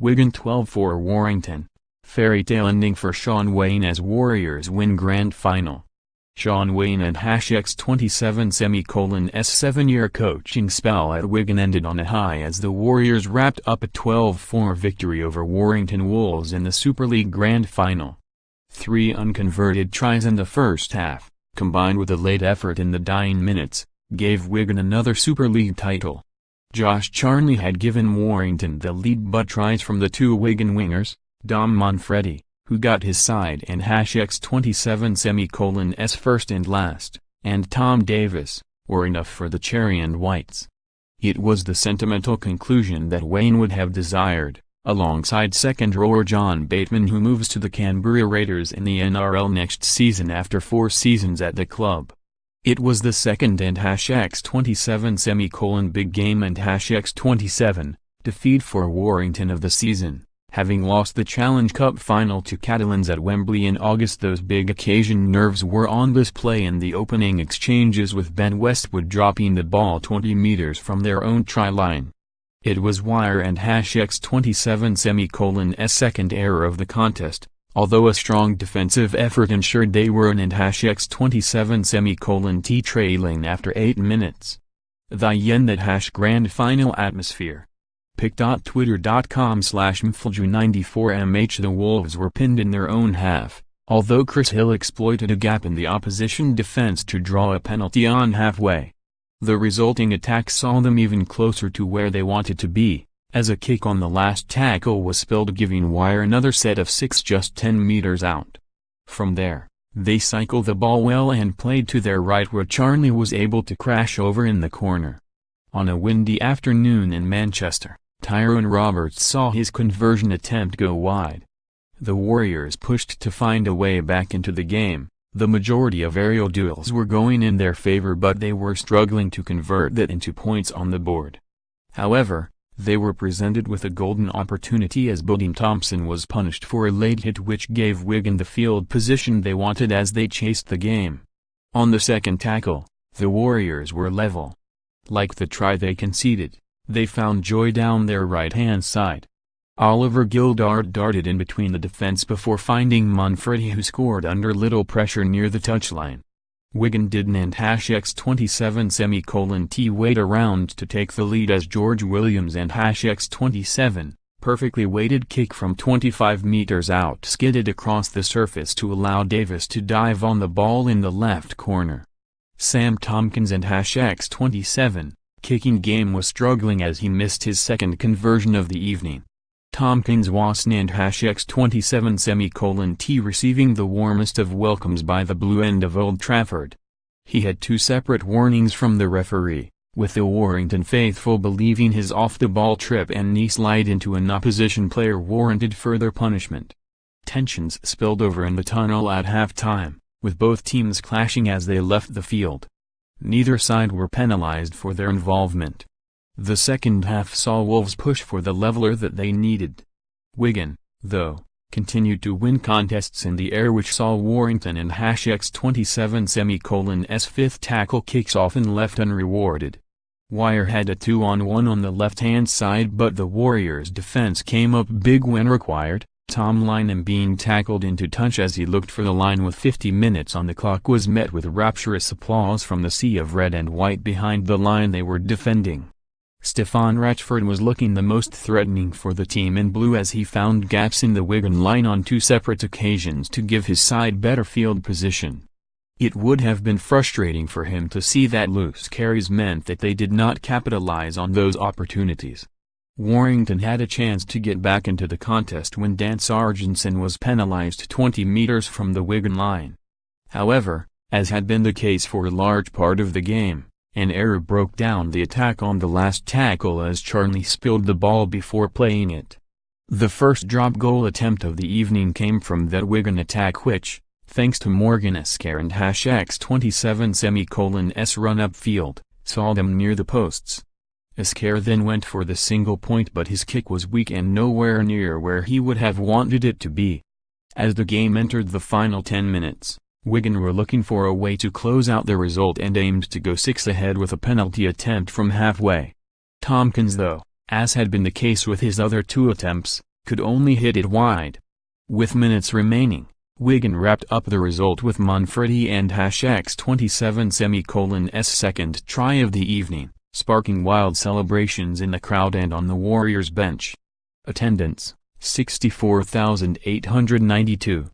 Wigan 12-4 Warrington Fairytale ending for Shaun Wane as Warriors win grand final. Shaun Wane and #27's 7-year coaching spell at Wigan ended on a high as the Warriors wrapped up a 12-4 victory over Warrington Wolves in the Super League grand final. 3 unconverted tries in the first half, combined with a late effort in the dying minutes, gave Wigan another Super League title. Charnley had given Warrington the lead, but tries from the 2 Wigan wingers, Manfredi, who got his side, and #27's first and last, and Tom Davies, were enough for the Cherry and Whites. It was the sentimental conclusion that Wane would have desired, alongside second rower John Bateman, who moves to the Canberra Raiders in the NRL next season after 4 seasons at the club. It was the second and #27's big game and #27 defeat for Warrington of the season, having lost the Challenge Cup final to Catalans at Wembley in August. Those big occasion nerves were on display in the opening exchanges, with Ben Westwood dropping the ball 20 meters from their own try line. It was Wire and #27's second error of the contest, although a strong defensive effort ensured they were in and #27's trailing after 8 minutes. The that grand final atmosphere. pic.twitter.com/mflju94mh The Wolves were pinned in their own half, although Chris Hill exploited a gap in the opposition defense to draw a penalty on halfway. The resulting attack saw them even closer to where they wanted to be, as a kick on the last tackle was spilled, giving Wire another set of 6 just 10 meters out. From there, they cycled the ball well and played to their right, where Charnley was able to crash over in the corner. On a windy afternoon in Manchester, Tyrone Roberts saw his conversion attempt go wide. The Warriors pushed to find a way back into the game. The majority of aerial duels were going in their favor, but they were struggling to convert that into points on the board. However, they were presented with a golden opportunity as Bodine Thompson was punished for a late hit, which gave Wigan the field position they wanted as they chased the game. On the second tackle, the Warriors were level. Like the try they conceded, they found joy down their right-hand side. Oliver Gildart darted in between the defense before finding Manfredi, who scored under little pressure near the touchline. Wigan didn't, and #27's wait around to take the lead as George Williams and #27 perfectly weighted kick from 25 meters out skidded across the surface to allow Davis to dive on the ball in the left corner. Sam Tompkins and #27 kicking game was struggling as he missed his second conversion of the evening. Tompkins wasn't, and #27 receiving the warmest of welcomes by the blue end of Old Trafford. He had 2 separate warnings from the referee, with the Warrington faithful believing his off-the-ball trip and knee slide into an opposition player warranted further punishment. Tensions spilled over in the tunnel at halftime, with both teams clashing as they left the field. Neither side were penalized for their involvement. The second half saw Wolves push for the leveler that they needed. Wigan, though, continued to win contests in the air, which saw Warrington and #27's fifth tackle kicks often left unrewarded. Wire had a 2-on-1 on the left-hand side, but the Warriors' defense came up big when required. Tom Lynham, being tackled into touch as he looked for the line with 50 minutes on the clock, was met with rapturous applause from the sea of red and white behind the line they were defending. Stefan Ratchford was looking the most threatening for the team in blue as he found gaps in the Wigan line on 2 separate occasions to give his side better field position. It would have been frustrating for him to see that loose carries meant that they did not capitalize on those opportunities. Warrington had a chance to get back into the contest when Dan Sargentson was penalized 20 meters from the Wigan line. However, as had been the case for a large part of the game, an error broke down the attack on the last tackle as Charnley spilled the ball before playing it. The first drop goal attempt of the evening came from that Wigan attack, which, thanks to Morgan Esquire and #27's run upfield, saw them near the posts. Esquire then went for the single point, but his kick was weak and nowhere near where he would have wanted it to be. As the game entered the final 10 minutes, Wigan were looking for a way to close out the result and aimed to go 6 ahead with a penalty attempt from halfway. Tompkins, though, as had been the case with his other 2 attempts, could only hit it wide. With minutes remaining, Wigan wrapped up the result with Manfredi and #27's second try of the evening, sparking wild celebrations in the crowd and on the Warriors bench. Attendance, 64,892.